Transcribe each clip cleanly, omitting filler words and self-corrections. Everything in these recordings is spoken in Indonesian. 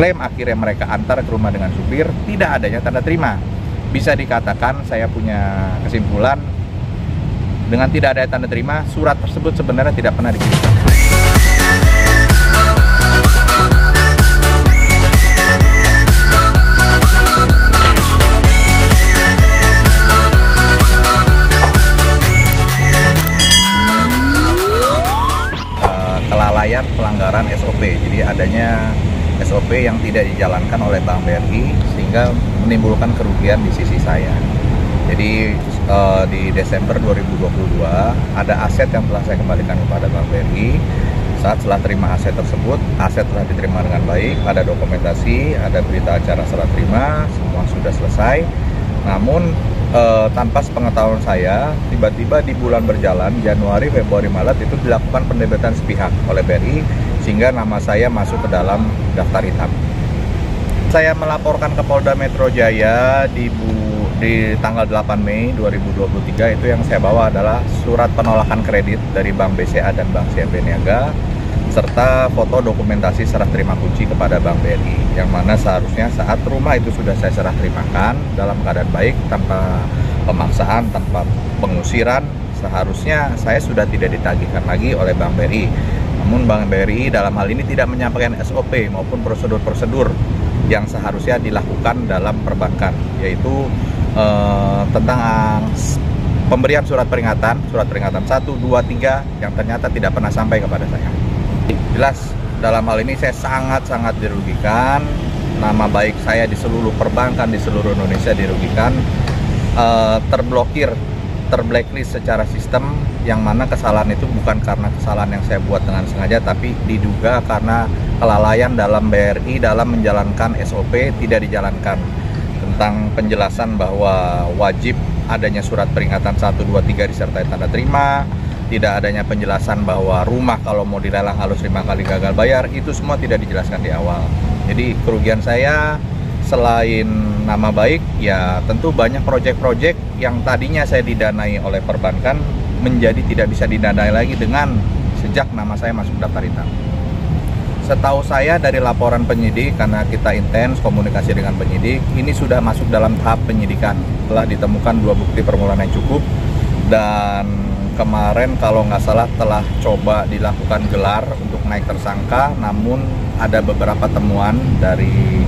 klaim akhirnya mereka antar ke rumah dengan supir, tidak adanya tanda terima. Bisa dikatakan saya punya kesimpulan, dengan tidak ada tanda terima, surat tersebut sebenarnya tidak pernah dikirimkan. Kelalaian pelanggaran SOP, jadi adanya SOP yang tidak dijalankan oleh Bank BRI sehingga menimbulkan kerugian di sisi saya. Jadi di Desember 2022 ada aset yang telah saya kembalikan kepada Bank BRI. Saat setelah terima aset tersebut, aset telah diterima dengan baik, ada dokumentasi, ada berita acara serah terima, semua sudah selesai. Namun tanpa sepengetahuan saya, tiba-tiba di bulan berjalan, Januari, Februari, Maret itu dilakukan pendebetan sepihak oleh BRI sehingga nama saya masuk ke dalam daftar hitam. Saya melaporkan ke Polda Metro Jaya di tanggal 8 Mei 2023. Itu yang saya bawa adalah surat penolakan kredit dari Bank BCA dan Bank CMB Niaga serta foto dokumentasi serah terima kunci kepada Bank BRI, yang mana seharusnya saat rumah itu sudah saya serah terimakan dalam keadaan baik, tanpa pemaksaan, tanpa pengusiran, seharusnya saya sudah tidak ditagihkan lagi oleh Bank BRI. Namun Bank BRI dalam hal ini tidak menyampaikan SOP maupun prosedur-prosedur yang seharusnya dilakukan dalam perbankan, yaitu tentang pemberian surat peringatan 1, 2, 3 yang ternyata tidak pernah sampai kepada saya. Jelas dalam hal ini saya sangat-sangat dirugikan, nama baik saya di seluruh perbankan di seluruh Indonesia dirugikan, terblokir, terblacklist secara sistem, yang mana kesalahan itu bukan karena kesalahan yang saya buat dengan sengaja, tapi diduga karena kelalaian dalam BRI dalam menjalankan SOP tidak dijalankan, tentang penjelasan bahwa wajib adanya surat peringatan 1, 2, 3 disertai tanda terima, tidak adanya penjelasan bahwa rumah kalau mau dilelang harus 5 kali gagal bayar, itu semua tidak dijelaskan di awal. Jadi kerugian saya selain nama baik, ya tentu banyak proyek-proyek yang tadinya saya didanai oleh perbankan menjadi tidak bisa didanai lagi dengan sejak nama saya masuk daftar hitam. Setahu saya dari laporan penyidik, karena kita intens komunikasi dengan penyidik, ini sudah masuk dalam tahap penyidikan. Telah ditemukan 2 bukti permulaan yang cukup, dan kemarin kalau nggak salah telah coba dilakukan gelar untuk naik tersangka, namun ada beberapa temuan dari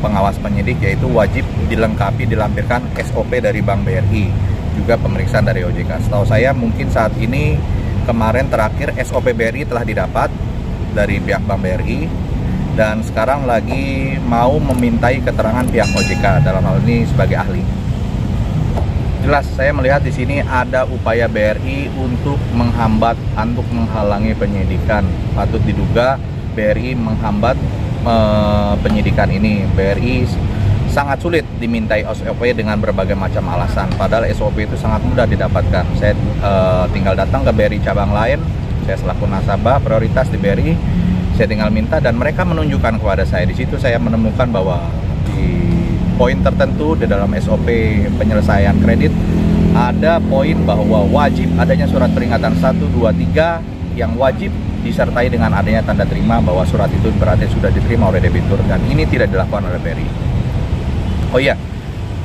pengawas penyidik, yaitu wajib dilengkapi, dilampirkan SOP dari Bank BRI, juga pemeriksaan dari OJK. Setahu saya mungkin saat ini kemarin terakhir SOP BRI telah didapat dari pihak Bank BRI, dan sekarang lagi mau memintai keterangan pihak OJK dalam hal ini sebagai ahli. Jelas saya melihat di sini ada upaya BRI untuk menghambat, untuk menghalangi penyidikan. Patut diduga BRI menghambat penyidikan ini. BRI sangat sulit dimintai SOP dengan berbagai macam alasan, padahal SOP itu sangat mudah didapatkan. Saya tinggal datang ke BRI cabang lain, saya selaku nasabah prioritas di BRI, saya tinggal minta dan mereka menunjukkan kepada saya. Di situ saya menemukan bahwa di poin tertentu di dalam SOP penyelesaian kredit ada poin bahwa wajib adanya surat peringatan 1, 2, 3 yang wajib disertai dengan adanya tanda terima bahwa surat itu berarti sudah diterima oleh debitur, dan ini tidak dilakukan oleh BRI. Oh iya,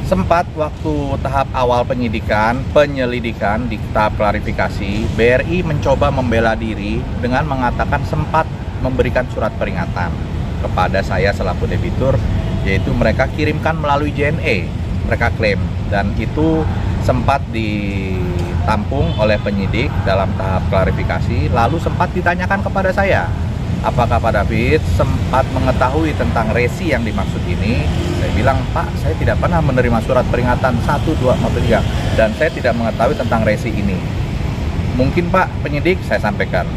sempat waktu tahap awal penyelidikan di tahap klarifikasi, BRI mencoba membela diri dengan mengatakan sempat memberikan surat peringatan kepada saya selaku debitur, yaitu mereka kirimkan melalui JNE, mereka klaim, dan itu sempat ditampung oleh penyidik dalam tahap klarifikasi. Lalu sempat ditanyakan kepada saya, apakah Pak David sempat mengetahui tentang resi yang dimaksud ini? Saya bilang, Pak, saya tidak pernah menerima surat peringatan 1, 2, 3 dan saya tidak mengetahui tentang resi ini. Mungkin Pak penyidik, saya sampaikan,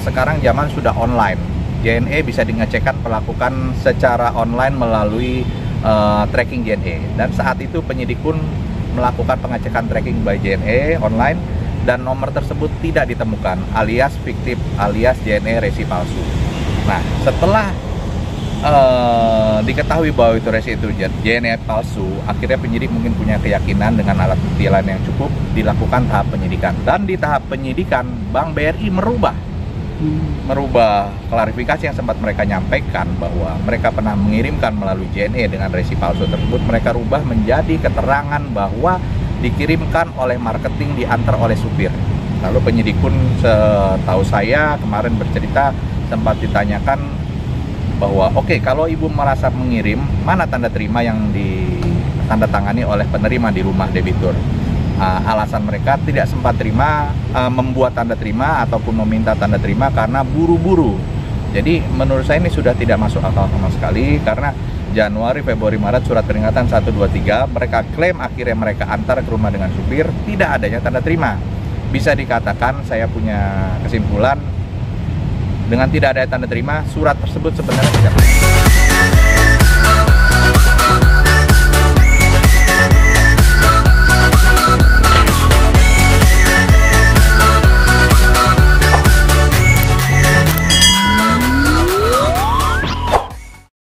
sekarang zaman sudah online, JNE bisa dingecekkan, melakukan secara online melalui tracking JNE, dan saat itu penyidik pun melakukan pengecekan tracking by JNE online, dan nomor tersebut tidak ditemukan, alias fiktif, alias JNE resi palsu. Nah, setelah diketahui bahwa itu resi itu JNE palsu, akhirnya penyidik mungkin punya keyakinan dengan alat bukti lain yang cukup, dilakukan tahap penyidikan. Dan di tahap penyidikan, Bank BRI merubah merubah klarifikasi yang sempat mereka nyampaikan bahwa mereka pernah mengirimkan melalui JNE dengan resi palsu tersebut, mereka rubah menjadi keterangan bahwa dikirimkan oleh marketing, diantar oleh supir. Lalu penyidik pun setahu saya kemarin bercerita sempat ditanyakan bahwa oke, kalau ibu merasa mengirim, mana tanda terima yang ditandatangani oleh penerima di rumah debitur. Alasan mereka tidak sempat membuat tanda terima ataupun meminta tanda terima karena buru-buru. Jadi menurut saya ini sudah tidak masuk akal sama sekali, karena Januari, Februari, Maret surat peringatan 1, 2, 3 mereka klaim akhirnya mereka antar ke rumah dengan supir, tidak adanya tanda terima. Bisa dikatakan saya punya kesimpulan dengan tidak ada tanda terima, surat tersebut sebenarnya tidak